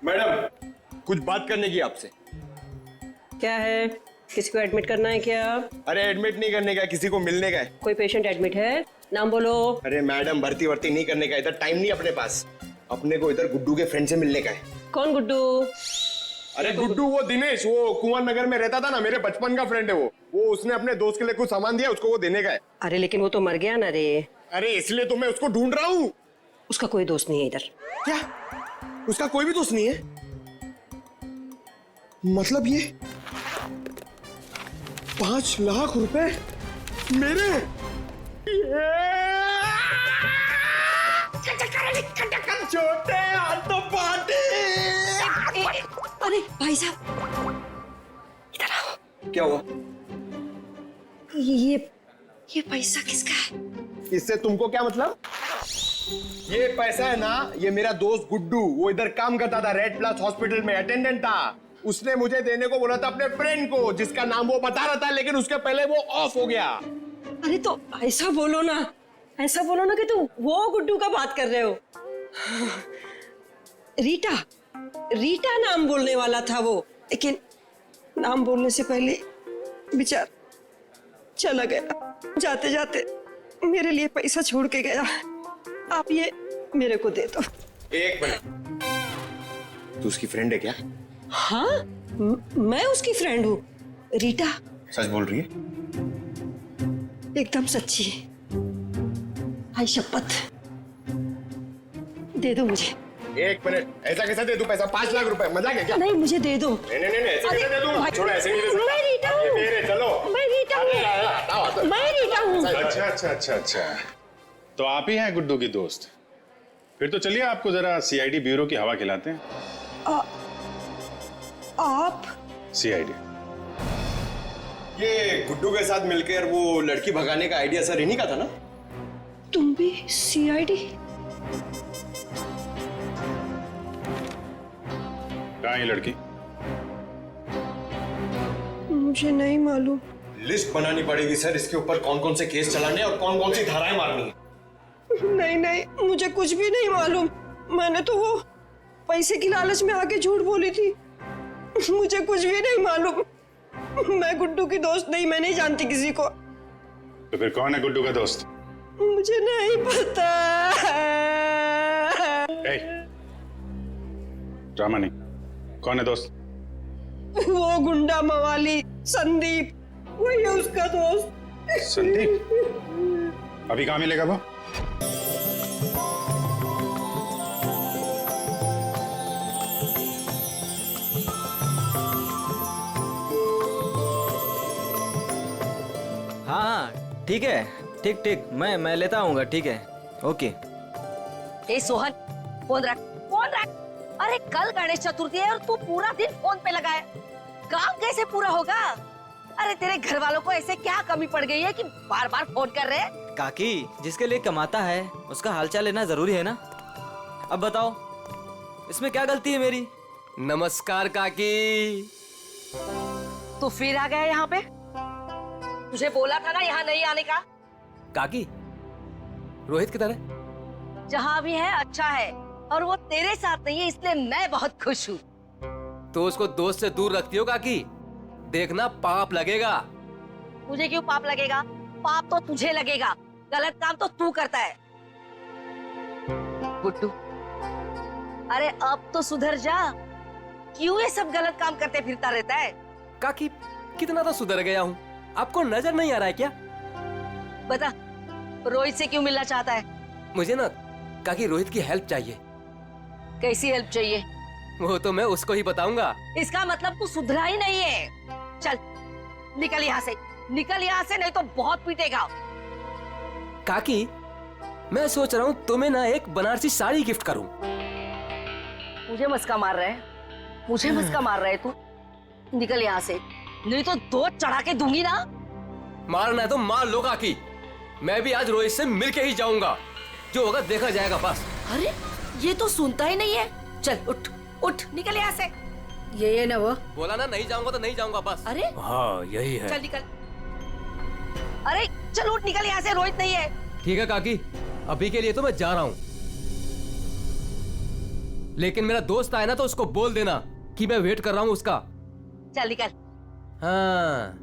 Madam कुछ बात करने की आपसे। क्या है? किसी को एडमिट करना है क्या? अरे एडमिट नहीं करने का, किसी को मिलने का है। कोई पेशेंट एडमिट है? नाम बोलो। अरे मैडम भर्ती वर्ती नहीं करने का, इधर टाइम नहीं अपने पास। अपने को इधर गुड्डू के फ्रेंड से मिलने का है। कौन गुड्डू? अरे गुड्डू वो दिनेश, वो कुंवर नगर में रहता था ना, मेरे बचपन का फ्रेंड है वो उसने अपने दोस्त के लिए कुछ सामान दिया, उसको वो देने का है। अरे लेकिन वो तो मर गया ना रे। अरे इसलिए तो मैं उसको ढूंढ रहा हूँ। उसका कोई दोस्त नहीं है इधर। क्या? उसका कोई भी दोस्त नहीं है? मतलब ये 5 लाख रुपए मेरे? छोटे हाथों पार्टी। अरे भाई साहब इधर आओ। क्या हुआ? ये पैसा किसका है? इससे तुमको क्या मतलब? ये पैसा है ना, ये मेरा दोस्त गुड्डू, वो इधर काम करता था, रेड प्लस हॉस्पिटल में अटेंडेंट था। उसने मुझे देने को बोला था अपने फ्रेंड को, जिसका नाम वो बता रहा था, लेकिन उसके पहले वो ऑफ हो गया। अरे तो ऐसा बोलो ना, ऐसा बोलो ना कि तुम वो गुड्डू का बात कर रहे हो। रीटा नाम बोलने वाला था वो, लेकिन नाम बोलने से पहले बेचारा चला गया। जाते जाते मेरे लिए पैसा छोड़ के गया। आप ये मेरे को दे दो। एक मिनट, तू उसकी फ्रेंड है क्या? हाँ, मैं उसकी फ्रेंड हूँ। रीटा सच बोल रही है? एकदम सच्ची। आई शपथ। दे दो मुझे। एक मिनट, ऐसा कैसा दे दूं पैसा? 5 लाख रुपए मजाक है क्या? नहीं मुझे दे दो। नहीं नहीं नहीं, ऐसे कैसे दे दूं? छोड़ो, ऐसे नहीं दे सकता। मैं रीटा हूँ। ये मेरे, चलो। मैं रीटा हूँ। मैं रीटा हूँ। अच्छा। तो आप ही हैं गुड्डू की दोस्त? फिर तो चलिए आपको जरा सीआईडी ब्यूरो की हवा खिलाते हैं। आप? सीआईडी। ये गुड्डू के साथ मिलकर वो लड़की भगाने का आइडिया सर इन्हीं का था ना? तुम भी सीआईडी? कहाँ है ये लड़की? मुझे नहीं मालूम। लिस्ट बनानी पड़ेगी सर, इसके ऊपर कौन कौन से केस चलाने और कौन कौन सी धाराएं मारनी है। नहीं मुझे कुछ भी नहीं मालूम। मैंने तो वो पैसे की लालच में आके झूठ बोली थी। मुझे कुछ भी नहीं मालूम। मैं गुड्डू की दोस्त नहीं, मैं नहीं जानती किसी को। तो फिर कौन है गुड्डू का दोस्त? मुझे नहीं पता। ड्रामा नहीं, कौन है दोस्त? वो गुंडा मवाली संदीप, वही है उसका दोस्त। संदीप? अभी कहाँ मिलेगा वो? हाँ ठीक है, ठीक मैं लेता आऊंगा। ठीक है, ओके। ए सोहन, फोन रख। अरे कल गणेश चतुर्थी है और तू पूरा दिन फोन पे लगा है। काम कैसे पूरा होगा? अरे तेरे घर वालों को ऐसे क्या कमी पड़ गई है कि बार बार फोन कर रहे हैं? काकी, जिसके लिए कमाता है उसका हालचाल लेना जरूरी है ना। अब बताओ इसमें क्या गलती है मेरी? नमस्कार काकी। तू फिर आ गया यहाँ पे? तुझे बोला था ना यहाँ नहीं आने का। काकी, रोहित किधर है? जहाँ भी है अच्छा है, और वो तेरे साथ नहीं है, इसलिए मैं बहुत खुश हूँ। तो उसको दोस्त से दूर रखती हो काकी, देखना पाप लगेगा। मुझे क्यों पाप लगेगा? पाप तो तुझे लगेगा, गलत काम तो तू करता है। गुड्डू, अरे अब तो सुधर जा। क्यों ये सब गलत काम करते फिरता रहता है? काकी कितना तो सुधर गया हूँ, आपको नजर नहीं आ रहा है क्या? बता, रोहित से क्यों मिलना चाहता है? मुझे ना काकी रोहित की हेल्प चाहिए। कैसी हेल्प चाहिए? वो तो मैं उसको ही बताऊंगा। इसका मतलब तू सुधरा ही नहीं है। चल निकल यहाँ से, निकल यहाँ से, नहीं तो बहुत पीटेगा। काकी मैं सोच रहा हूँ तुम्हें ना एक बनारसी साड़ी गिफ्ट करूँ। मुझे मस्का मार रहा है? मुझे मस्का मार रहा है तू? निकल यहाँ से, नहीं तो 2 चढ़ा के दूंगी ना। मारना है तो मार लो काकी, मैं भी आज रोहित से मिल के ही जाऊंगा, जो होगा देखा जाएगा बस। अरे ये तो सुनता ही नहीं है। चल उठ उठ, निकल यहाँ से। ये ना वो बोला ना नहीं जाऊंगा तो नहीं जाऊंगा बस। अरे हाँ यही है। चल निकल। अरे चल उठ, निकल यहाँ से, रोहित नहीं है। ठीक है काकी, अभी के लिए तो मैं जा रहा हूँ। लेकिन मेरा दोस्त आए ना तो उसको बोल देना कि मैं वेट कर रहा हूँ उसका। चल निकल। हाँ।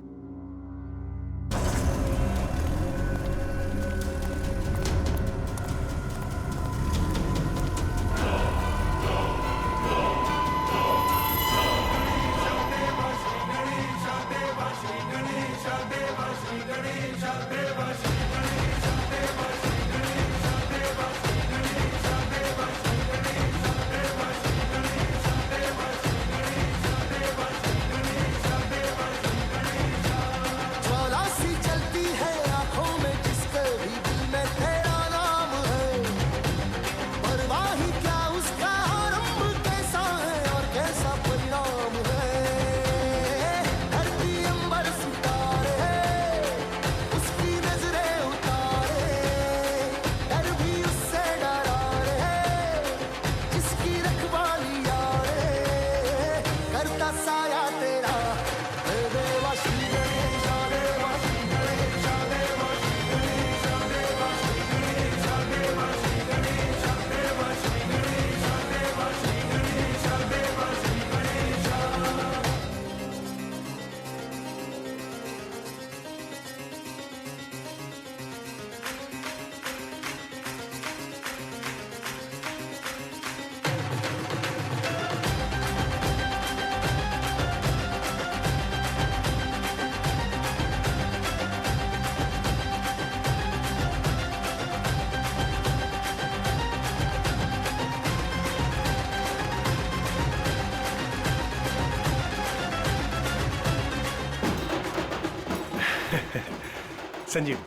संजीव,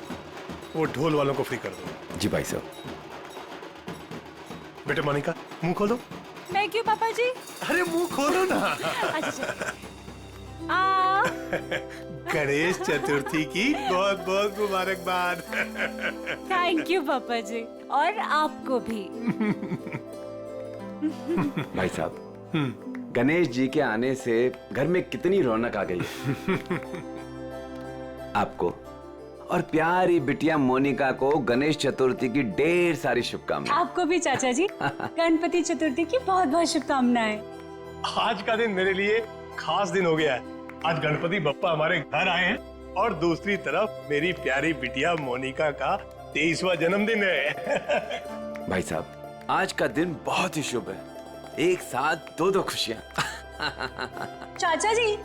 वो ढोल वालों को फ्री कर दो। जी भाई साहब। बेटे मोनिका, मुंह खोलो। थैंक यू पापा जी। अरे मुंह खोलो ना। गणेश चतुर्थी की बहुत बहुत मुबारकबाद। थैंक यू पापा जी, और आपको भी। भाई साहब, गणेश जी के आने से घर में कितनी रौनक आ गई है। आपको और प्यारी बिटिया मोनिका को गणेश चतुर्थी की ढेर सारी शुभकामनाएं। आपको भी चाचा जी गणपति चतुर्थी की बहुत बहुत शुभकामनाएं। आज का दिन मेरे लिए खास दिन हो गया है। आज गणपति बप्पा हमारे घर आए हैं और दूसरी तरफ मेरी प्यारी बिटिया मोनिका का 23वां जन्मदिन है। भाई साहब, आज का दिन बहुत ही शुभ है। एक साथ दो खुशियां। चाचा जी,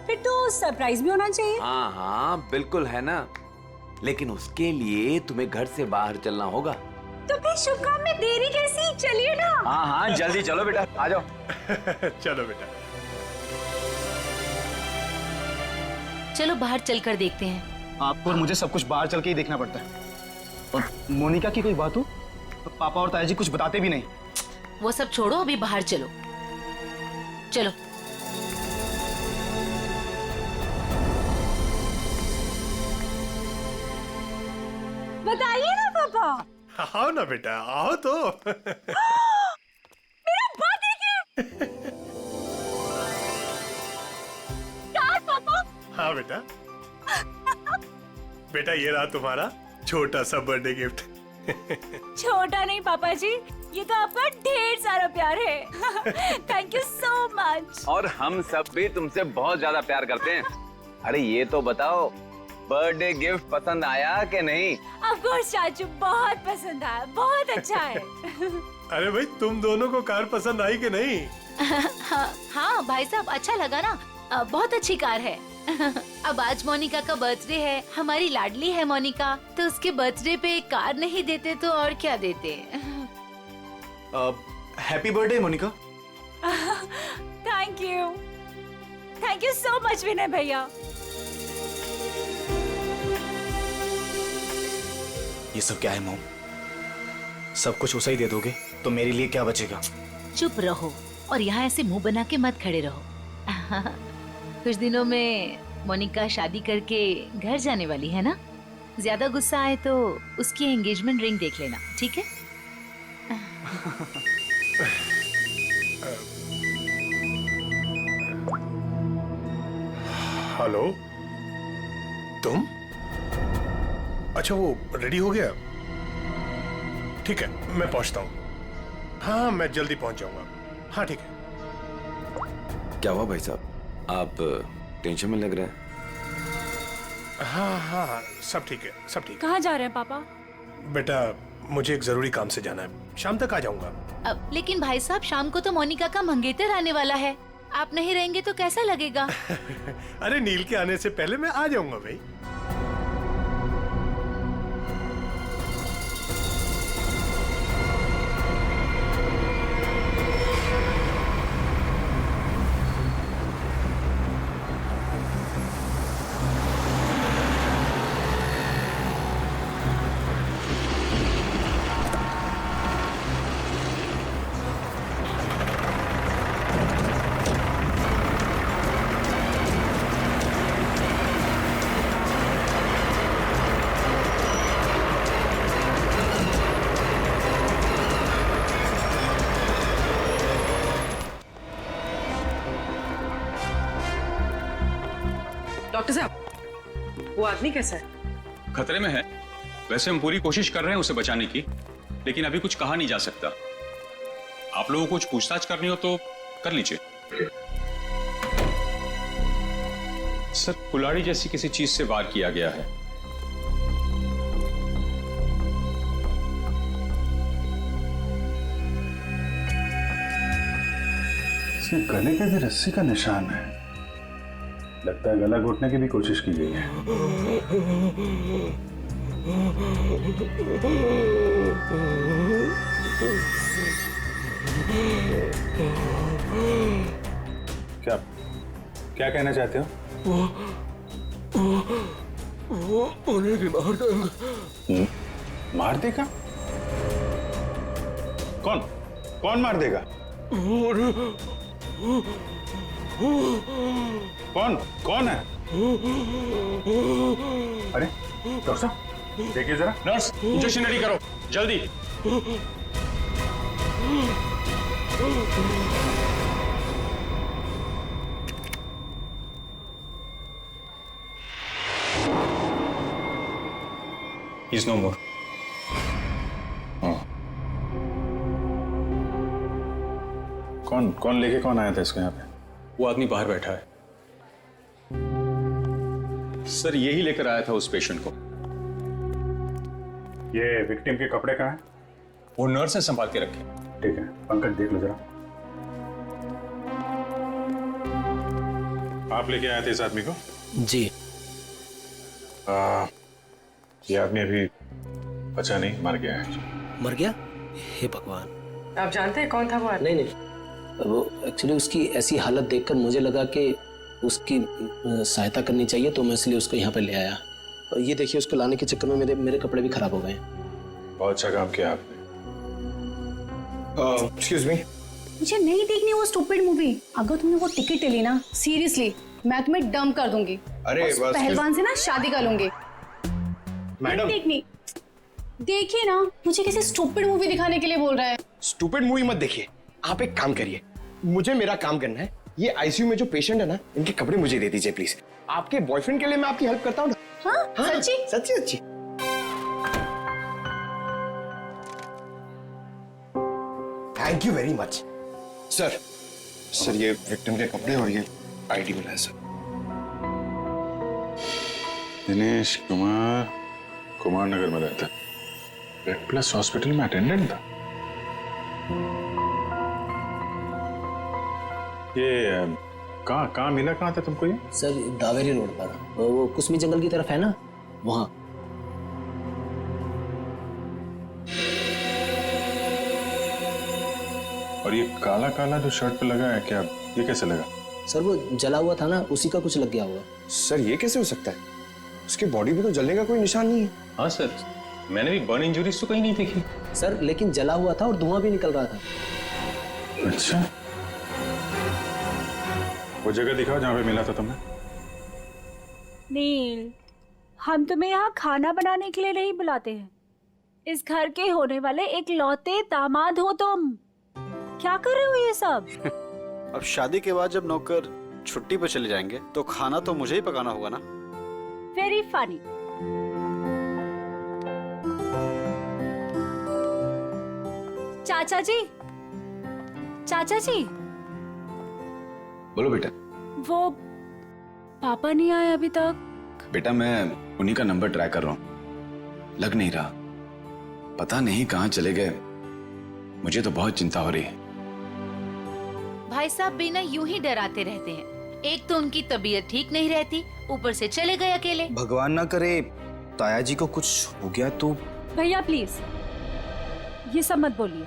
फिर तो सरप्राइज भी होना चाहिए। हाँ हाँ बिल्कुल है ना, लेकिन उसके लिए तुम्हें घर से बाहर चलना होगा। तो फिर शुभ काम में देरी कैसी? चलिए ना। हाँ हाँ जल्दी चलो बेटा, आ जाओ। चलो बेटा। चलो बाहर चलकर देखते हैं। आपको और मुझे सब कुछ बाहर चल के ही देखना पड़ता है। और मोनिका की कोई बात हो तो पापा और ताया जी कुछ बताते भी नहीं। वो सब छोड़ो, अभी बाहर चलो। चलो। बताइए ना पापा। आओ ना बेटा, आओ तो। मेरा बर्थडे गिफ्ट। कार पापा। हाँ बेटा। बेटा ये रहा तुम्हारा छोटा सा बर्थडे गिफ्ट। छोटा नहीं पापा जी, ये तो आपका ढेर सारा प्यार है। Thank you so much. और हम सब भी तुमसे बहुत ज्यादा प्यार करते हैं। अरे ये तो बताओ, बर्थडे गिफ्ट पसंद आया कि नहीं? ऑफ कोर्स चाचू, बहुत पसंद आया, बहुत अच्छा है। अरे भाई, तुम दोनों को कार पसंद आई कि नहीं? हाँ भाई साहब, अच्छा लगा ना। बहुत अच्छी कार है। अब आज मोनिका का बर्थडे है, हमारी लाडली है मोनिका, तो उसके बर्थडे पे कार नहीं देते तो और क्या देते। Happy birthday Monika. Thank you so much Vinay भैया। ये सब क्या है मोम? सब कुछ उसे ही दे दोगे तो मेरे लिए क्या बचेगा? चुप रहो और यहाँ ऐसे मुंह बना के मत खड़े रहो। कुछ दिनों में मोनिका शादी करके घर जाने वाली है ना। ज्यादा गुस्सा आए तो उसकी एंगेजमेंट रिंग देख लेना, ठीक है? हेलो, तुम? अच्छा, वो रेडी हो गया? ठीक है, मैं पहुंचता हूँ। हाँ, मैं जल्दी पहुंच जाऊंगा। हाँ ठीक है। क्या हुआ भाई साहब, आप टेंशन में लग रहे हैं? हाँ हाँ सब ठीक है, सब ठीक है। कहाँ जा रहे हैं पापा? बेटा मुझे एक जरूरी काम से जाना है, शाम तक आ जाऊंगा। लेकिन भाई साहब शाम को तो मोनिका का मंगेतर आने वाला है, आप नहीं रहेंगे तो कैसा लगेगा? अरे नील के आने से पहले मैं आ जाऊंगा भाई। डॉक्टर साहब, वो आदमी कैसा है? खतरे में है। वैसे हम पूरी कोशिश कर रहे हैं उसे बचाने की, लेकिन अभी कुछ कहा नहीं जा सकता। आप लोगों को कुछ पूछताछ करनी हो तो कर लीजिए। सर, कुल्हाड़ी जैसी किसी चीज से वार किया गया है। इसके गले पे भी रस्सी का निशान है। लगता है गला घोटने की भी कोशिश की गई है। क्या क्या कहना चाहते हो? वो उन्हें भी मार देंगे। मार देगा? कौन कौन मार देगा? कौन कौन है? अरे डॉक्टर साहब देखिए जरा। नर्स, इंजेक्शन रेडी करो जल्दी। He's no more. कौन लेके कौन आया था इसको यहाँ पे? वो आदमी बाहर बैठा है। सर, यही लेकर आया था उस पेशेंट को। ये विक्टिम के कपड़े कहाँ हैं? वो नर्स ने संभाल के रखे। ठीक है, पंकज देख लो जरा। आप लेके आए थे इस आदमी को? जी। ये आदमी अभी बचा नहीं, मर गया है। मर गया? हे भगवान। आप जानते हैं कौन था वो आदमी? नहीं नहीं, वो एक्चुअली उसकी ऐसी हालत देखकर मुझे लगा कि उसकी सहायता करनी चाहिए, तो मैं इसलिए उसको यहाँ पे ले आया। और ये देखिए, उसको लाने के चक्कर में मेरे कपड़े भी खराब हो गए। बहुत अच्छा काम किया आपने। एक्सक्यूज मी, मुझे नहीं देखनी वो स्टूपिड मूवी। अगर तुमने वो टिकट ली ना, सीरियसली मैं तुम्हें डंप कर दूंगी। अरे उस पहलवान से ना शादी कर लूंगी। मैडम, देखनी, देखिए ना, मुझे किसी स्टूपिड मूवी दिखाने के लिए बोल रहा है। स्टूपिड मूवी मत देखिए, आप एक काम करिए, मुझे मेरा काम करना है। ये आईसीयू में जो पेशेंट है ना, इनके कपड़े मुझे दे दीजिए प्लीज। आपके बॉयफ्रेंड के लिए मैं आपकी हेल्प करता हूँ ना। हाँ, सच्ची? सच्ची सच्ची। Thank you very much sir. Sir, ये विक्टिम के कपड़े और ये आईडी मिला है सर। दिनेश कुमार नगर में रहता है। रेड प्लस हॉस्पिटल में अटेंडेंट था। ये कहाँ मिला? कहाँ था तुमको ये? सर, दावेरी रोड पर, वो कुसमी जंगल की तरफ है ना, वहाँ। और ये काला काला जो शर्ट पे लगा है, क्या ये कैसे लगा? सर, वो जला हुआ था ना, उसी का कुछ लग गया होगा। सर, ये कैसे हो सकता है? उसकी बॉडी पे तो जलने का कोई निशान नहीं है। हाँ सर, मैंने भी बर्न इंजरीज तो कहीं नहीं देखी। सर, लेकिन जला हुआ था और धुआं भी निकल रहा था। अच्छा, वो जगह दिखाओ जहाँ पे मिला था तुमने। नील, हम तुम्हें यहाँ खाना बनाने के लिए नहीं बुलाते हैं। इस घर के होने वाले एक लौते दामाद हो तुम। क्या कर रहे हो ये सब? अब शादी के बाद जब नौकर छुट्टी पर चले जाएंगे तो खाना तो मुझे ही पकाना होगा ना। Very funny. चाचा जी, चाचा जी, बोलो बेटा। वो पापा नहीं आए अभी तक। बेटा मैं उन्हीं का नंबर ट्राई कर रहा हूँ, लग नहीं रहा। पता नहीं कहाँ चले गए। मुझे तो बहुत चिंता हो रही है। भाई साहब बिना यूं ही डराते रहते हैं। एक तो उनकी तबीयत ठीक नहीं रहती, ऊपर से चले गए अकेले। भगवान ना करे ताया जी को कुछ हो गया तो। भैया प्लीज ये सब मत बोलिए।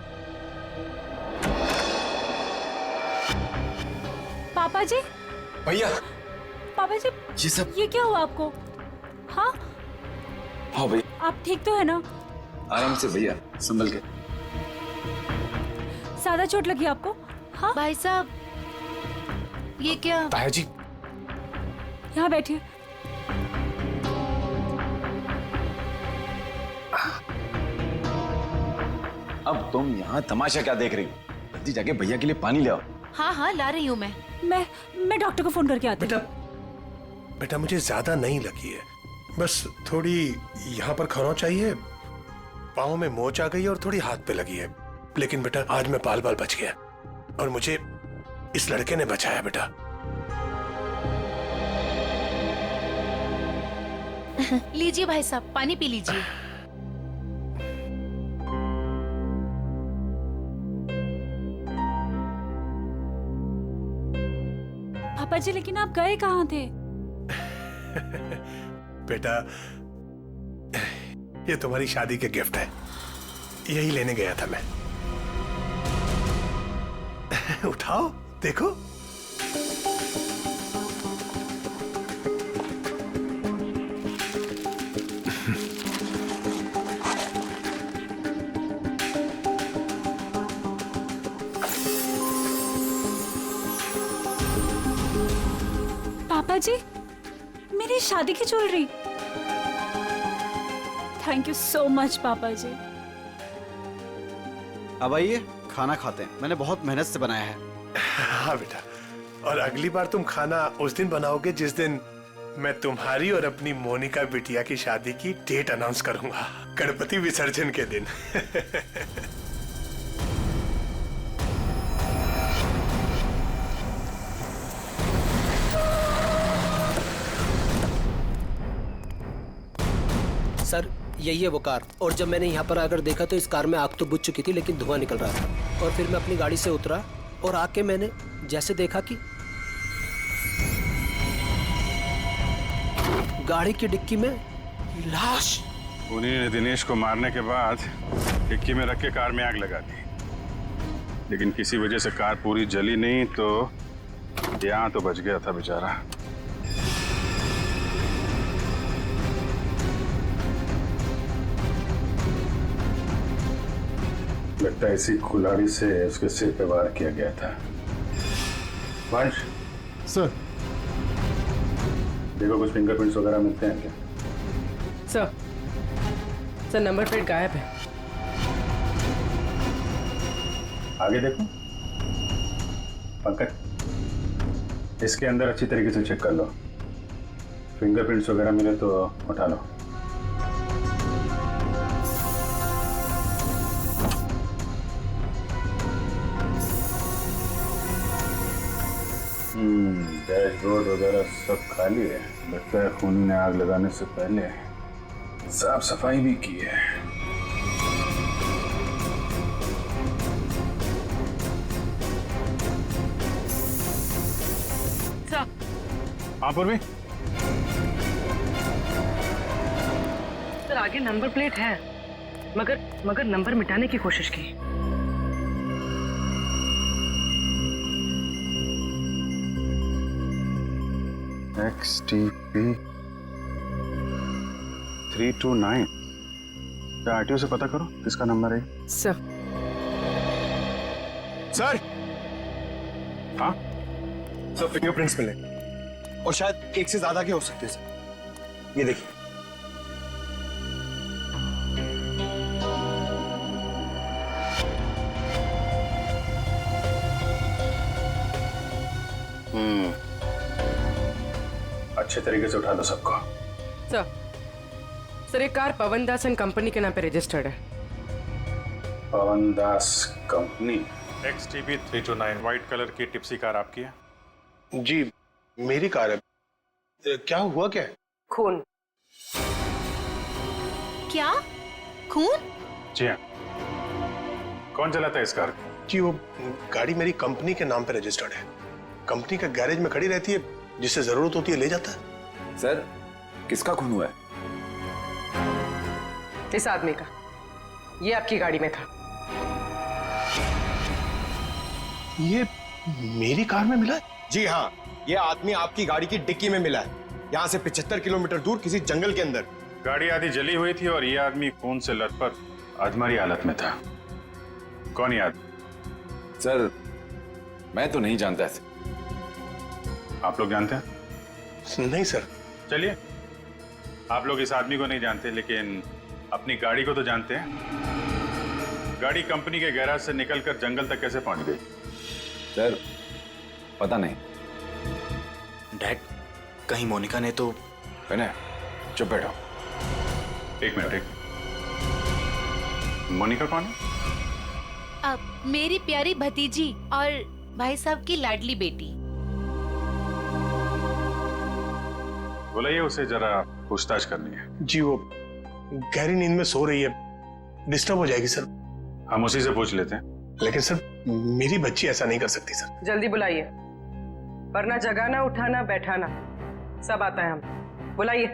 पापा जी, भैया पापा जी, ये सब ये क्या हुआ आपको? हाँ हाँ भैया, आप ठीक तो है ना? आराम से भैया, संभल के। ज्यादा चोट लगी आपको? हाँ भाई साहब ये क्या? ताया जी यहाँ बैठिए। अब तुम यहाँ तमाशा क्या देख रही हो? जल्दी जाके भैया के लिए पानी ले आओ। हाँ हाँ ला रही हूँ मैं डॉक्टर को फोन करके आती हूँ। बेटा मुझे ज्यादा नहीं लगी है, बस थोड़ी यहाँ पर खरोंच चाहिए, पाँव में मोच आ गई है और थोड़ी हाथ पे लगी है। लेकिन बेटा आज मैं बाल बच गया और मुझे इस लड़के ने बचाया बेटा। लीजिए भाई साहब, पानी पी लीजिए। पापा जी लेकिन आप गए कहाँ थे? बेटा ये तुम्हारी शादी के गिफ्ट है, यही लेने गया था मैं। उठाओ देखो। पापा जी मेरी शादी की jewellery. Thank you so much पापा जी। अब आइए खाना खाते हैं, मैंने बहुत मेहनत से बनाया है। हाँ बेटा, और अगली बार तुम खाना उस दिन बनाओगे जिस दिन मैं तुम्हारी और अपनी मोनिका बिटिया की शादी की डेट अनाउंस करूंगा, गणपति विसर्जन के दिन। सर यही है वो कार, और जब मैंने यहाँ पर आकर देखा तो इस कार में आग तो बुझ चुकी थी लेकिन धुआं निकल रहा था। और फिर मैं अपनी गाड़ी से उतरा और आके मैंने जैसे देखा कि गाड़ी की डिक्की में लाश। उन्हीं ने दिनेश को मारने के बाद डिक्की में रख के कार में आग लगा दी, लेकिन किसी वजह से कार पूरी जली नहीं तो यहाँ तो बच गया था बेचारा। लगता है इसी कुल्हाड़ी से उसके सिर पे वार किया गया था। वंश सर, देखो कुछ फिंगरप्रिंट्स वगैरह मिलते हैं क्या? सर नंबर प्लेट गायब है। आगे देखो पंकज, इसके अंदर अच्छी तरीके से चेक कर लो, फिंगरप्रिंट्स वगैरह मिले तो उठा लो। डैशबोर्ड वगैरह सब खाली है, लगता है खूनी ने आग लगाने से पहले साफ सफाई भी की है। हाँ पूर्वी, सर आगे नंबर प्लेट है, मगर नंबर मिटाने की कोशिश की। XTP 329, आरटीओ से पता करो किसका नंबर है। सर सर, हाँ तो फिंगरप्रिंट्स मिले और शायद एक से ज्यादा के हो सकते हैं सर। ये देखिए। अच्छे तरीके से उठा दो सबको। सर ये car Pawan Das and company के नाम पे रजिस्टर्ड है। पवन दास कंपनी? XTB 329 व्हाइट कलर की टिप्सी कार आपकी है? जी मेरी कार है। क्या हुआ क्या है? खून। क्या? खून? जी हाँ। कौन चलाता है इस कार को? जी वो गाड़ी मेरी कंपनी के नाम पे रजिस्टर्ड है। कंपनी का गैरेज में खड़ी रहती है, जिससे जरूरत होती है ले जाता है। सर किसका खून हुआ है? इस आदमी का। ये आपकी गाड़ी में था। ये मेरी कार में मिला है? जी हाँ, ये आदमी आपकी गाड़ी की डिक्की में मिला है, यहाँ से 75 किलोमीटर दूर किसी जंगल के अंदर। गाड़ी आधी जली हुई थी और ये आदमी खून से लथपथ अधमरी हालत में था। कौन ये आदमी? सर मैं तो नहीं जानता ऐसे। आप लोग जानते हैं? नहीं सर। चलिए, आप लोग इस आदमी को नहीं जानते लेकिन अपनी गाड़ी को तो जानते हैं। गाड़ी कंपनी के गैराज से निकलकर जंगल तक कैसे पहुंच गई? सर पता नहीं। डैड कहीं मोनिका ने तो। विनय चुप बैठो। एक मिनट। मोनिका कौन है? मेरी प्यारी भतीजी और भाई साहब की लाडली बेटी। बुलाइए उसे, जरा पूछताछ करनी है। जी वो गहरी नींद में सो रही है, डिस्टर्ब हो जाएगी सर। हम उसी से पूछ लेते हैं। लेकिन सर मेरी बच्ची ऐसा नहीं कर सकती सर। जल्दी बुलाइए, वरना जगाना उठाना बैठाना सब आता है हम। बुलाइए।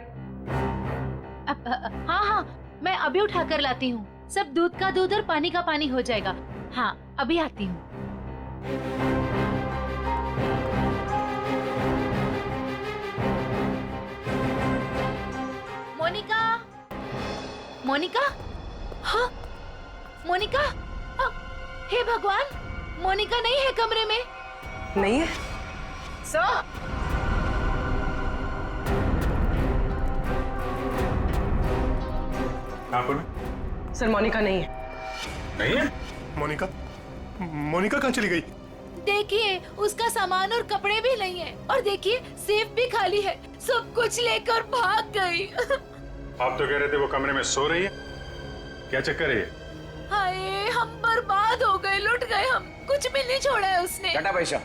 हाँ हाँ मैं अभी उठा कर लाती हूँ। सब दूध का दूध और पानी का पानी हो जाएगा। हाँ अभी आती हूँ। मोनिका, मोनिका, हाँ मोनिका। हे भगवान, मोनिका नहीं है कमरे में। नहीं है सर। सर मोनिका नहीं है। नहीं है? मोनिका कहाँ चली गई? देखिए उसका सामान और कपड़े भी नहीं है, और देखिए सेफ भी खाली है। सब कुछ लेकर भाग गई। आप तो कह रहे थे वो कमरे में सो रही है। क्या चक्कर है ये? हाय हम बर्बाद हो गए, लुट गए हम। कुछ भी नहीं छोड़ा है उसने। टाटा पैसा।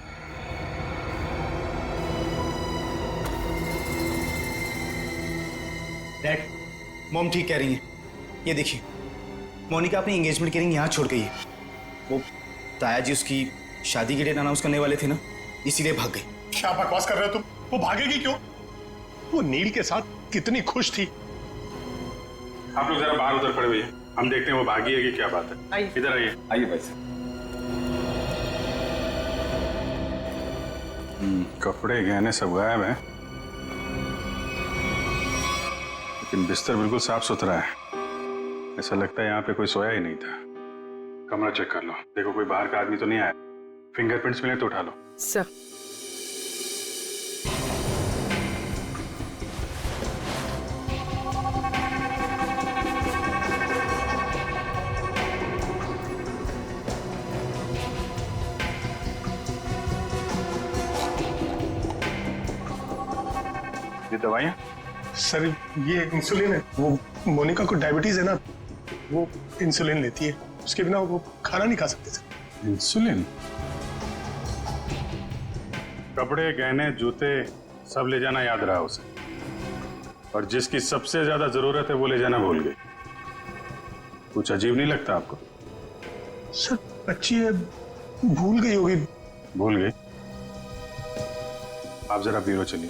डैड मॉम ठीक कह रही है। ये देखिए मोनिका अपनी एंगेजमेंट की रिंग यहाँ छोड़ गई है। वो ताया जी उसकी शादी के डेट अनाउंस करने वाले थे ना, इसीलिए भाग गई। क्या बकवास कर रहे हो तुम? वो भागेगी क्यों? वो नील के साथ कितनी खुश थी। आप लोग जरा बाहर उधर खड़े हुए हैं, हम देखते हैं वो भागी है कि क्या बात है। इधर आइए। आइए भाई साहब। कपड़े गहने सब गायब हैं, लेकिन बिस्तर बिल्कुल साफ सुथरा है। ऐसा लगता है यहाँ पे कोई सोया ही नहीं था। कमरा चेक कर लो, देखो कोई बाहर का आदमी तो नहीं आया। फिंगरप्रिंट्स मिले तो उठा लो। सर ये दवाइयाँ? सर ये इंसुलिन है। वो मोनिका को डायबिटीज है ना, वो इंसुलिन लेती है। उसके बिना वो खाना नहीं खा सकते सर। इंसुलिन? कपड़े गहने जूते सब ले जाना याद रहा उसे, और जिसकी सबसे ज्यादा जरूरत है वो ले जाना भूल गई। कुछ अजीब नहीं लगता आपको? सर बच्ची है, भूल गई होगी। भूल गई? आप जरा ब्यूरो चलिए।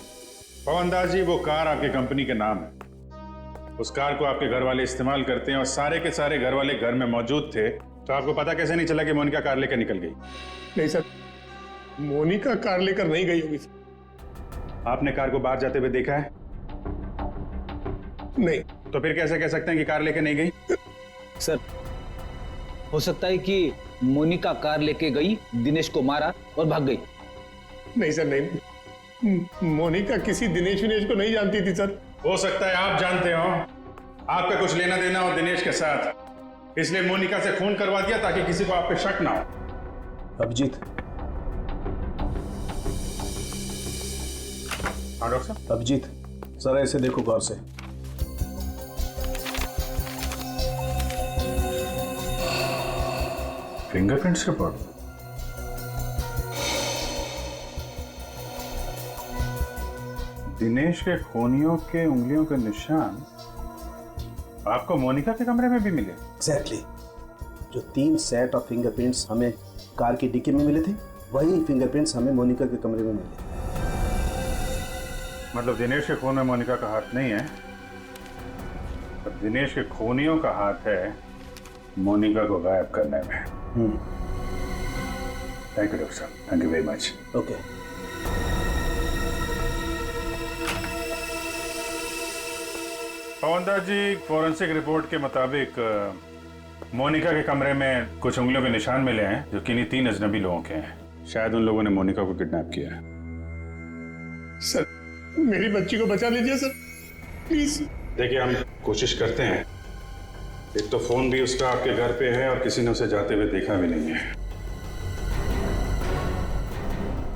पवन दास जी, वो कार आपकी कंपनी के नाम है। उस कार को आपके घर वाले इस्तेमाल करते हैं और सारे के सारे घर वाले घर में मौजूद थे, तो आपको पता कैसे नहीं चला कि मोनिका कार लेकर निकल गई? नहीं सर, मोनिका कार लेकर नहीं गई होगी। आपने कार को बाहर जाते हुए देखा है? नहीं। तो फिर कैसे कह सकते हैं कि कार लेकर नहीं गई? सर हो सकता है कि मोनिका कार लेके गई, दिनेश को मारा और भाग गई। नहीं सर नहीं, मोनिका किसी दिनेश को नहीं जानती थी सर। हो सकता है आप जानते हो, आपका कुछ लेना देना हो दिनेश के साथ, इसलिए मोनिका से खून करवा दिया ताकि किसी को आप पे शक ना हो। अभिजीत। हाँ डॉक्टर साहब। अभिजीत जरा इसे देखो गौर से। Fingerprints report? दिनेश के खूनियों के उंगलियों के निशान आपको मोनिका के कमरे में भी मिले? एग्जैक्टली। जो 3 सेट ऑफ फिंगरप्रिंट्स हमें कार की डिक्की में मिले थे, वही फिंगरप्रिंट्स हमें मोनिका के कमरे में मिले। मतलब दिनेश के खून में मोनिका का हाथ नहीं है, पर दिनेश के खूनियों का हाथ है मोनिका को गायब करने में। थैंक यू डॉक्टर साहब, thank you very much. Okay. Pawandas ji, forensic report के मुताबिक मोनिका के कमरे में कुछ उंगलियों के निशान मिले हैं जो किन्हीं 3 अजनबी लोगों के हैं। शायद उन लोगों ने मोनिका को किडनैप किया है। सर, मेरी बच्ची को बचा लीजिए सर, प्लीज। देखिए, हम कोशिश करते हैं। एक तो फोन भी उसका आपके घर पे है और किसी ने उसे जाते हुए देखा भी नहीं है।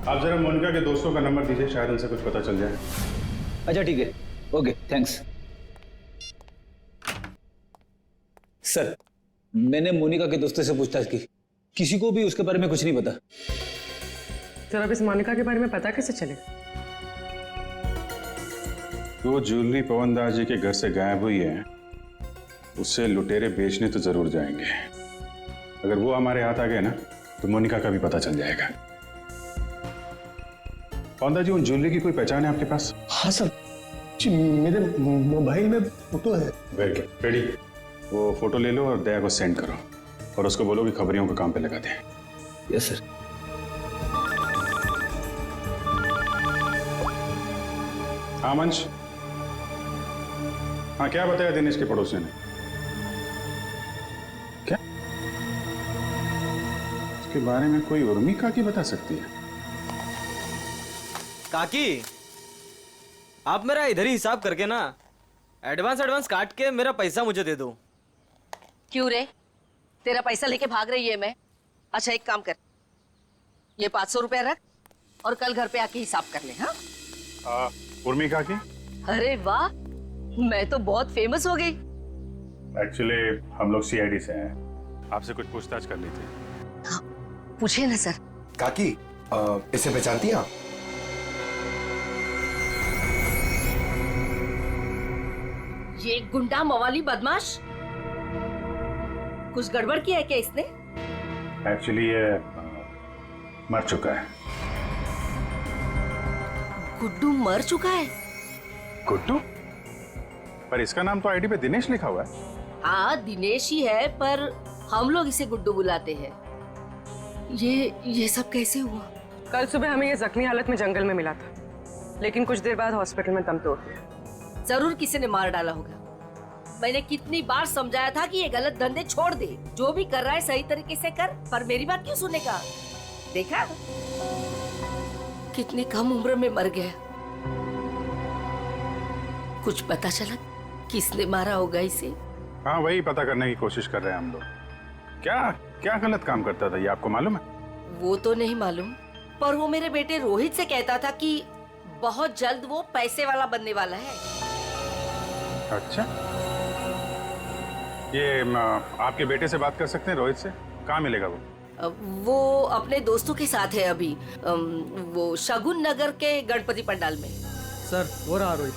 आप जरा मोनिका के दोस्तों का नंबर दीजिए, शायद उनसे कुछ पता चल जाए। अच्छा ठीक है, ओके थैंक्स। सर, मैंने मोनिका के दोस्तों से पूछताछ की, किसी को भी उसके बारे में कुछ नहीं पता। सर, अब इस मोनिका के बारे में पता कैसे चले? वो ज्वेलरी पवनदास जी के घर से गायब हुई है, उससे लुटेरे बेचने तो जरूर जाएंगे। अगर वो हमारे हाथ आ गए ना, तो मोनिका का भी पता चल जाएगा। पवनदास जी, उन ज्वेलरी की कोई पहचान है आपके पास? हाँ सर जी, मेरे मोबाइल में फोटो है। Very good, ready. वो फोटो ले लो और दया को सेंड करो और उसको बोलो कि खबरियों को काम पे लगा दें। Yes sir. हाँ मंच, हाँ क्या बताया दिनेश के पड़ोसी ने? क्या उसके बारे में कोई उर्मी काकी बता सकती है? काकी, आप मेरा इधर ही हिसाब करके ना एडवांस काट के मेरा पैसा मुझे दे दो। क्यों रे, तेरा पैसा लेके भाग रही है मैं? अच्छा एक काम कर, ये 500 रुपया रख और कल घर पे आके हिसाब कर ले। हाँ उर्मी काकी? अरे वाह, मैं तो बहुत फेमस हो गई। एक्चुअली हम लोग सीआईडी से हैं, आपसे कुछ पूछताछ करनी थी। हाँ, पूछिए ना सर। काकी, इसे पहचानती हैं आप? ये गुंडा मवाली बदमाश, कुछ गड़बड़ किया है क्या इसने? एक्चुअली ये मर चुका है। गुड्डू मर चुका है? गुड्डू? पर इसका नाम तो आईडी पे दिनेश लिखा हुआ है। हाँ दिनेश ही है, पर हम लोग इसे गुड्डू बुलाते हैं। ये सब कैसे हुआ? कल सुबह हमें ये जख्मी हालत में जंगल में मिला था, लेकिन कुछ देर बाद हॉस्पिटल में दम तोड़ दिया। जरूर किसी ने मार डाला होगा। मैंने कितनी बार समझाया था कि ये गलत धंधे छोड़ दे, जो भी कर रहा है सही तरीके से कर, पर मेरी बात क्यों सुनेगा? देखा कितनी कम उम्र में मर गया। कुछ पता चला किसने मारा होगा इसे? हाँ, वही पता करने की कोशिश कर रहे हैं हम लोग। क्या गलत काम करता था ये आपको मालूम है? वो तो नहीं मालूम, पर वो मेरे बेटे रोहित से कहता था कि बहुत जल्द वो पैसे वाला बनने वाला है। अच्छा, ये आपके बेटे से बात कर सकते हैं रोहित से? कहाँ मिलेगा वो? वो अपने दोस्तों के साथ है अभी, वो शगुन नगर के गणपति पंडाल में। सर, वो रहा रोहित।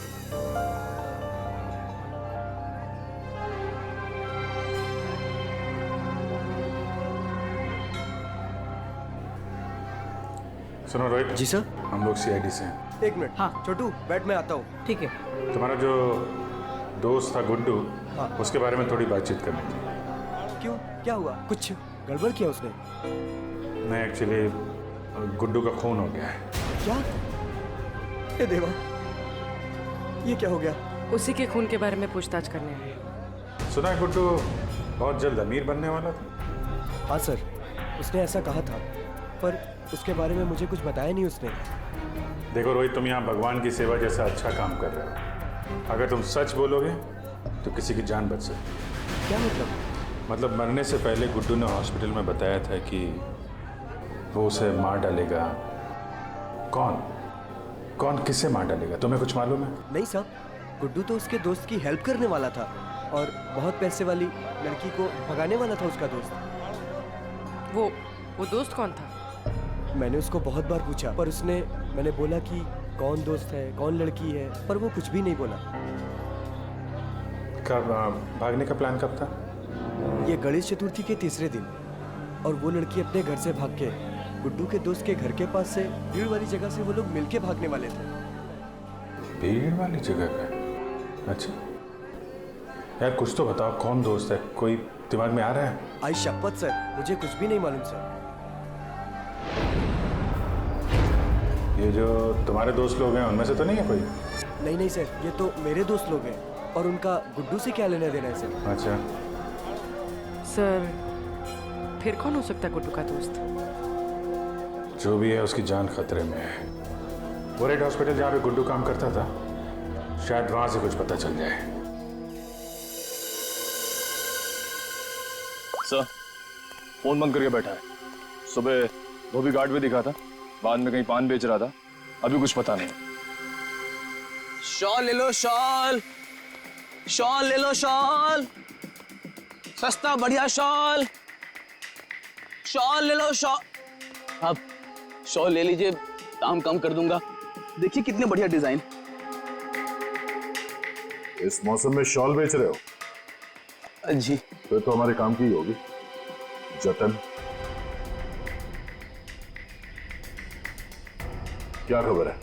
सुनो रोहित जी सर, हम लोग सीआईडी से हैं। एक मिनट। हाँ छोटू, बैठ, मैं आता हूँ। ठीक है। तुम्हारा जो दोस्त था गुड्डू, हाँ। उसके बारे में थोड़ी बातचीत करनी थी। क्यों, क्या हुआ? कुछ गड़बड़ किया उसने? नहीं, एक्चुअली गुड्डू का खून हो गया है। क्या? हे देवा, ये क्या हो गया? उसी के खून के बारे में पूछताछ करने आए। सुना है गुड्डू बहुत जल्द अमीर बनने वाला था। हाँ सर, उसने ऐसा कहा था, पर उसके बारे में मुझे कुछ बताया नहीं उसने। देखो रोहित, तुम यहाँ भगवान की सेवा जैसा अच्छा काम कर रहे हो। अगर तुम सच बोलोगे तो किसी की जान बच सकती। क्या मतलब? मतलब मरने से पहले गुड्डू ने हॉस्पिटल में बताया था कि वो उसे मार डालेगा। कौन किससे मार डालेगा, तुम्हें कुछ मालूम है? नहीं साहब, गुड्डू तो उसके दोस्त की हेल्प करने वाला था और बहुत पैसे वाली लड़की को भगाने वाला था उसका दोस्त। वो दोस्त कौन था? मैंने उसको बहुत बार पूछा, पर मैंने बोला कि कौन दोस्त है, कौन लड़की है, पर वो कुछ भी नहीं बोला। कब भागने का प्लान कब था? ये गणेश चतुर्थी के तीसरे दिन, और वो लड़की अपने घर से भाग के गुड्डू के दोस्त के घर के पास से भीड़ वाली जगह से वो लोग मिलके भागने वाले थे। भीड़ वाली जगह पे? अच्छा यार, कुछ तो बताओ, कौन दोस्त है? कोई दिमाग में आ रहा है? आई शपथ सर, मुझे कुछ भी नहीं मालूम सर। ये जो तुम्हारे दोस्त लोग हैं उनमें से तो नहीं है कोई? नहीं सर, ये तो मेरे दोस्त लोग हैं, और उनका गुड्डू से क्या लेना देना है सर? अच्छा सर, फिर कौन हो सकता है गुड्डू का दोस्त? जो भी है उसकी जान खतरे में है। वो रेड हॉस्पिटल जहाँ पे गुड्डू काम करता था, शायद वहां से कुछ पता चल जाए। सर, फोन बंद करके बैठा है। सुबह धोबी घाट भी दिखा था, बाद में कहीं पान बेच रहा था, अभी कुछ पता नहीं। शॉल ले लो, शॉल शॉल ले लो, शॉल सस्ता बढ़िया शॉल, शॉल ले लो, शॉल। आप शॉल ले लीजिए, दाम कम कर दूंगा। देखिए कितने बढ़िया डिजाइन। इस मौसम में शॉल बेच रहे हो? जी। फिर तो हमारे काम की ही होगी। जतन, क्या खबर है?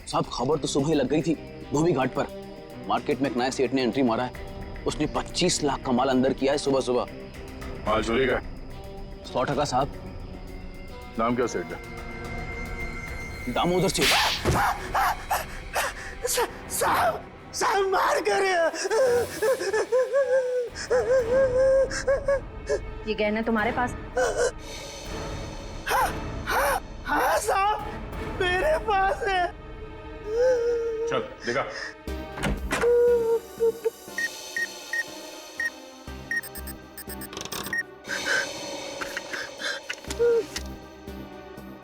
साहब, खबर तो सुबह ही लग गई थी धोबी घाट पर। मार्केट में एक नया सेठ ने एंट्री मारा है, उसने 25 लाख का माल अंदर किया है सुबह सुबह। माल चोरी का? 100% साहब। नाम क्या सेठ का? दामोदर सेठ। साहब, साहब मार कर। ये गहना तुम्हारे पास? हाँ साहब, मेरे पास है। चल देखा।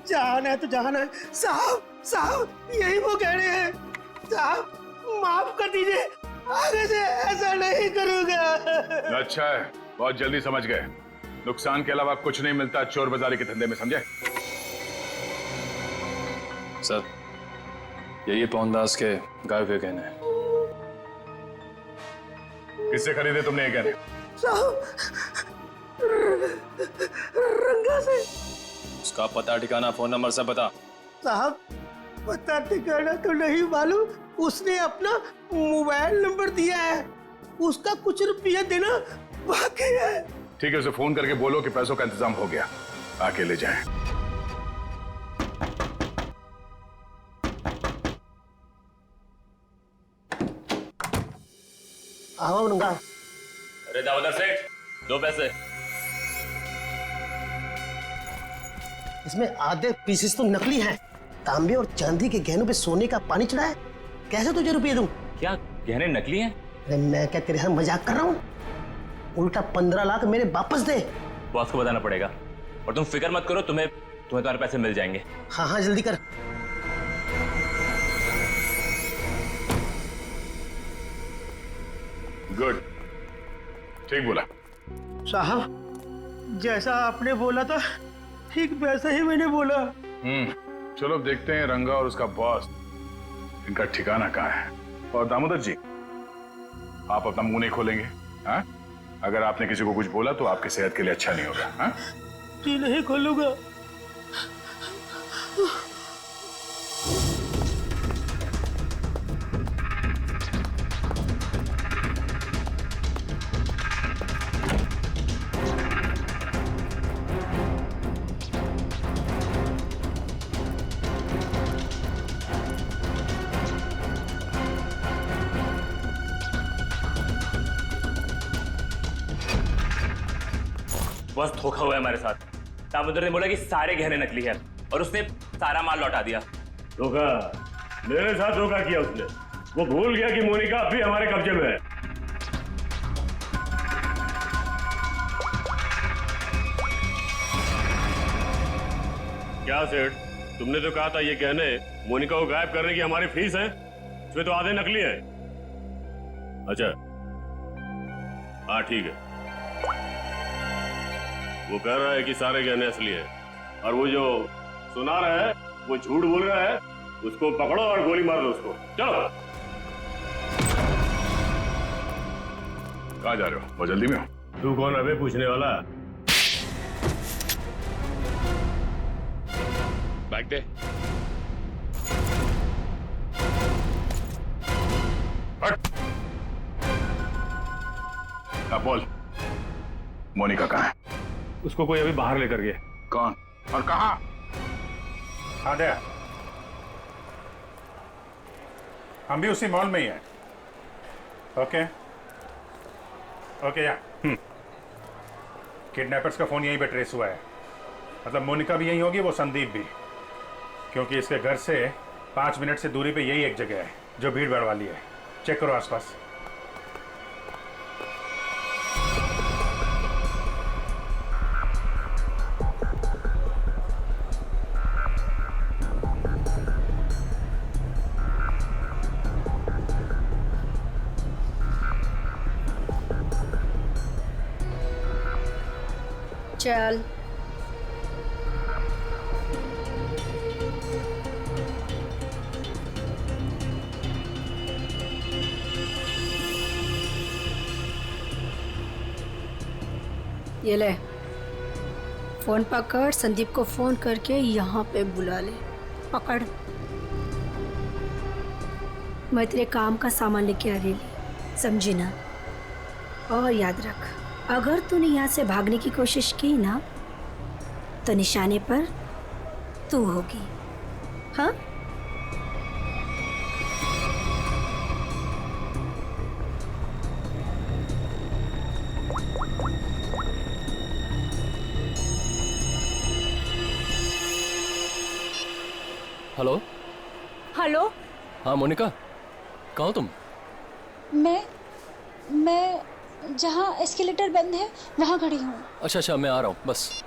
जान है तो जान है। साहब, साहब यही वो कह रहे हैं। साहब माफ कर दीजिए, आगे से ऐसा नहीं करूंगा। अच्छा है, बहुत जल्दी समझ गए। नुकसान के अलावा कुछ नहीं मिलता चोर बाजारी के धंधे में, समझे? सर, यही पवनदास के गायब हुए गहने हैं। किससे खरीदे तुमने ये गहने? साहब, रंगा से। उसका पता ठिकाना, फोन नंबर सब बता। साहब पता ठिकाना तो नहीं मालूम, उसने अपना मोबाइल नंबर दिया है, उसका कुछ रुपया देना बाकी है। ठीक है, उसे फोन करके बोलो कि पैसों का इंतजाम हो गया, आके ले जाएं। आओ रंगा। अरे दामोदर सेठ, दो पैसे। इसमें आधे पीसेस तो नकली हैं। तांबे और चांदी के गहनों पे सोने का पानी चढ़ा है, कैसे तुझे रुपये दूं? क्या गहने नकली हैं? अरे मैं क्या तेरे साथ मजाक कर रहा हूँ? उल्टा 15 लाख मेरे वापस दे। बॉस को बताना पड़ेगा, और तुम फिक्र मत करो, तुम्हें तुम्हारे पैसे मिल जाएंगे। हाँ हाँ जल्दी कर। गुड, ठीक बोला। साहब जैसा आपने बोला था ठीक वैसा ही मैंने बोला। चलो देखते हैं रंगा और उसका बॉस, इनका ठिकाना कहाँ है। और दामोदर जी, आप अपना मुंह नहीं खोलेंगे, हाँ? अगर आपने किसी को कुछ बोला तो आपकी सेहत के लिए अच्छा नहीं होगा, हाँ? जी नहीं खोलूंगा। बस धोखा हुआ है हमारे साथ। दामोदर ने बोला कि सारे गहने नकली हैं और उसने सारा माल लौटा दिया। धोखा? मेरे साथ धोखा किया उसने। वो भूल गया कि मोनिका अब भी हमारे कब्जे में है। क्या सेठ, तुमने तो कहा था ये गहने मोनिका को गायब करने की हमारी फीस है, इसमें तो आधे नकली है। अच्छा हाँ ठीक है, वो कह रहा है कि सारे गहने असली है, और वो जो सुना रहा है वो झूठ बोल रहा है, उसको पकड़ो और गोली मार दो उसको। चलो। कहाँ जा रहे हो? बहुत जल्दी में हो? तू कौन अबे पूछने वाला? बैग दे। हट। अब बोल, मोनिका कहाँ है? उसको कोई अभी बाहर लेकर गया। कौन और कहाँ? हाँ दया, हम भी उसी मॉल में ही हैं। ओके ओके या किडनैपर्स का फोन यहीं पे ट्रेस हुआ है। मतलब मोनिका भी यहीं होगी, वो संदीप भी, क्योंकि इसके घर से 5 मिनट से दूरी पे यही एक जगह है जो भीड़ भाड़ वाली है। चेक करो आसपास। चल ये ले फोन पकड़, संदीप को फोन करके यहाँ पे बुला ले। पकड़, मैं तेरे काम का सामान लेके आ रही, समझी ना? और याद रख, अगर तूने यहाँ से भागने की कोशिश की ना तो निशाने पर तू होगी। हाँ? हेलो। हेलो। हाँ मोनिका, कहाँ हो तुम? मैं जहाँ एस्केलेटर बंद है वहाँ खड़ी हूँ। अच्छा अच्छा, मैं आ रहा हूँ बस।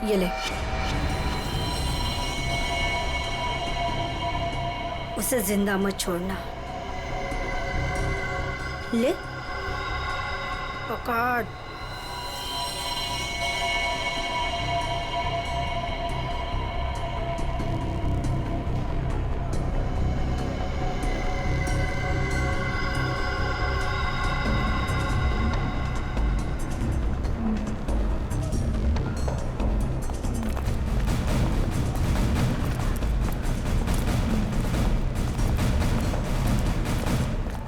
ये ले, उसे जिंदा मत छोड़ना। ले, पकड़।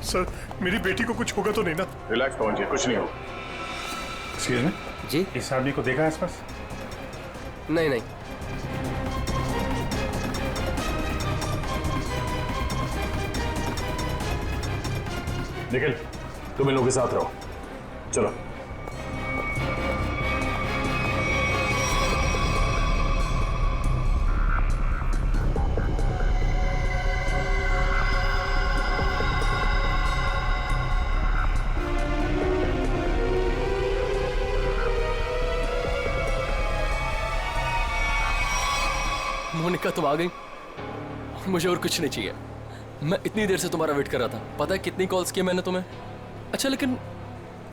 सर, मेरी बेटी को कुछ होगा तो नहीं ना? रिलैक्स पवन जी, कुछ नहीं हो। एक्सक्यूज मी जी, इस आदमी को देखा है आसपास? नहीं नहीं। निखिल, तुम इन लोगों के साथ रहो। चलो। मोनिका तुम आ गई, मुझे और कुछ नहीं चाहिए। मैं इतनी देर से तुम्हारा वेट कर रहा था। पता है कितनी कॉल्स किए मैंने तुम्हें? अच्छा, लेकिन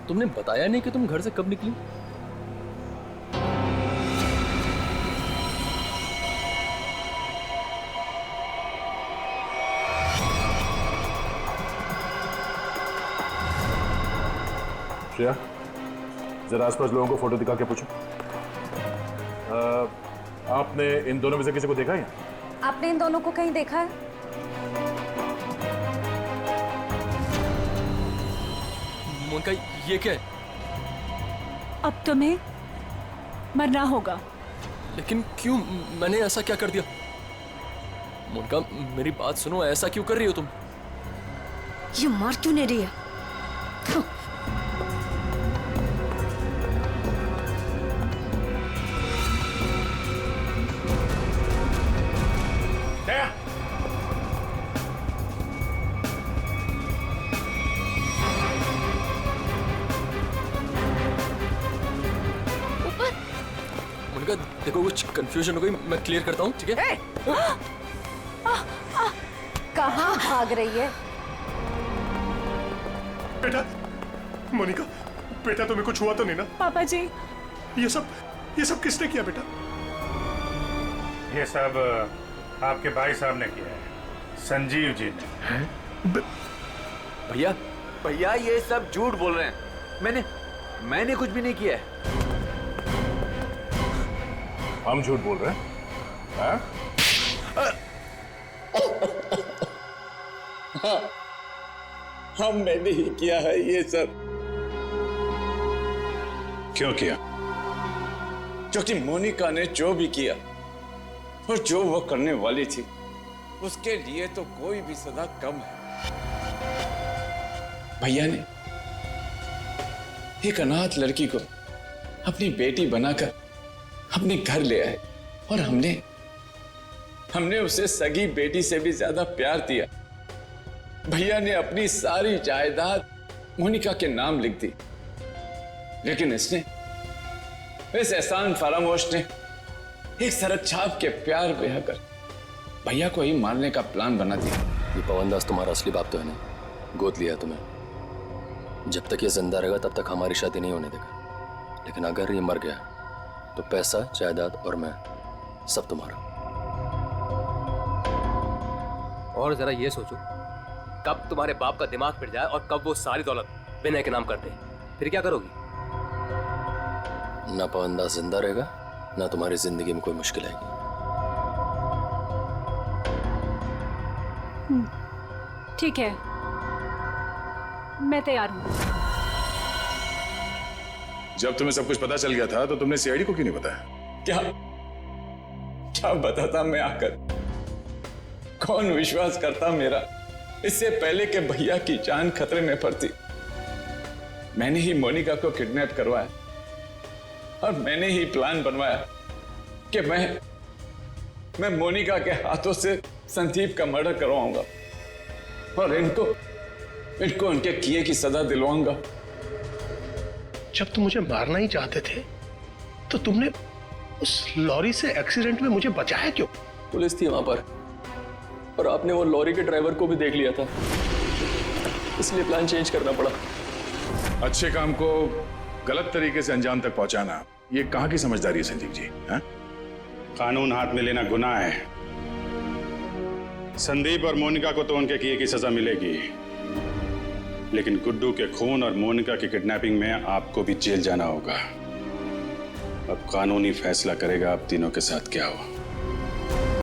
तुमने बताया नहीं कि तुम घर से कब निकली? श्रेया, जरा आसपास लोगों को फोटो दिखा के पूछो। आपने इन दोनों में से किसी को देखा है? आपने इन दोनों को कहीं देखा है? मोनिका, ये क्या है? अब तुम्हें मरना होगा। लेकिन क्यों? मैंने ऐसा क्या कर दिया? मोनिका, मेरी बात सुनो, ऐसा क्यों कर रही हो तुम? ये मार क्यों नहीं रही है? को कुछ कंफ्यूजन हो गई, मैं क्लियर करता हूँ, ठीक है? कहाँ भाग रही है? बेटा, मोनिका, बेटा तुम्हें कुछ हुआ तो नहीं ना? पापा जी, ये सब किसने किया बेटा? ये सब आपके भाई साहब ने किया है, संजीव जी ने। भैया भैया ये सब झूठ बोल रहे हैं। मैंने कुछ भी नहीं किया है। हम झूठ बोल रहे हैं? हाँ? हाँ, मैंने ही किया है ये सब। क्यों किया? क्योंकि मोनिका ने जो भी किया और जो वो करने वाली थी, उसके लिए तो कोई भी सजा कम है। भैया ने एक अनाथ लड़की को अपनी बेटी बनाकर अपने घर ले आए और हमने उसे सगी बेटी से भी ज्यादा प्यार दिया। भैया ने अपनी सारी जायदाद मोनिका के नाम लिख दी, लेकिन इस एहसान फरामोश ने एक सड़क छाप के प्यार ब्याह कर भैया को ही मारने का प्लान बना दिया। ये पवन दास तुम्हारा असली बाप तो है नहीं, गोद लिया तुम्हें। जब तक ये जिंदा रहेगा तब तक हमारी शादी नहीं होने देगा, लेकिन अगर ये मर गया तो पैसा, जायदाद और मैं सब तुम्हारा। और जरा ये सोचो, कब तुम्हारे बाप का दिमाग फिर जाए और कब वो सारी दौलत विनय के नाम करते हैं, फिर क्या करोगी? ना पवन दास जिंदा रहेगा, ना तुम्हारी जिंदगी में कोई मुश्किल आएगी। ठीक है, मैं तैयार हूँ। जब तुम्हें सब कुछ पता चल गया था तो तुमने सीआईडी को क्यों नहीं बताया? क्या बताता मैं आकर? कौन विश्वास करता मेरा? इससे पहले कि भैया की जान खतरे में पड़ती, मैंने ही मोनिका को किडनैप करवाया और मैंने ही प्लान बनवाया कि मैं मोनिका के हाथों से संदीप का मर्डर करवाऊंगा और इनको उनके किए की सजा दिलवाऊंगा। जब तुम मुझे मारना ही चाहते थे तो तुमने उस लॉरी से एक्सीडेंट में मुझे बचाया क्यों? पुलिस थी वहां पर और आपने वो लॉरी के ड्राइवर को भी देख लिया था, इसलिए प्लान चेंज करना पड़ा। अच्छे काम को गलत तरीके से अंजाम तक पहुंचाना, ये कहां की समझदारी है संजीव जी? हा? कानून हाथ में लेना गुनाह है। संदीप और मोनिका को तो उनके किए की सजा मिलेगी, लेकिन गुड्डू के खून और मोनिका की किडनैपिंग में आपको भी जेल जाना होगा। अब कानूनी फैसला करेगा आप तीनों के साथ क्या हो।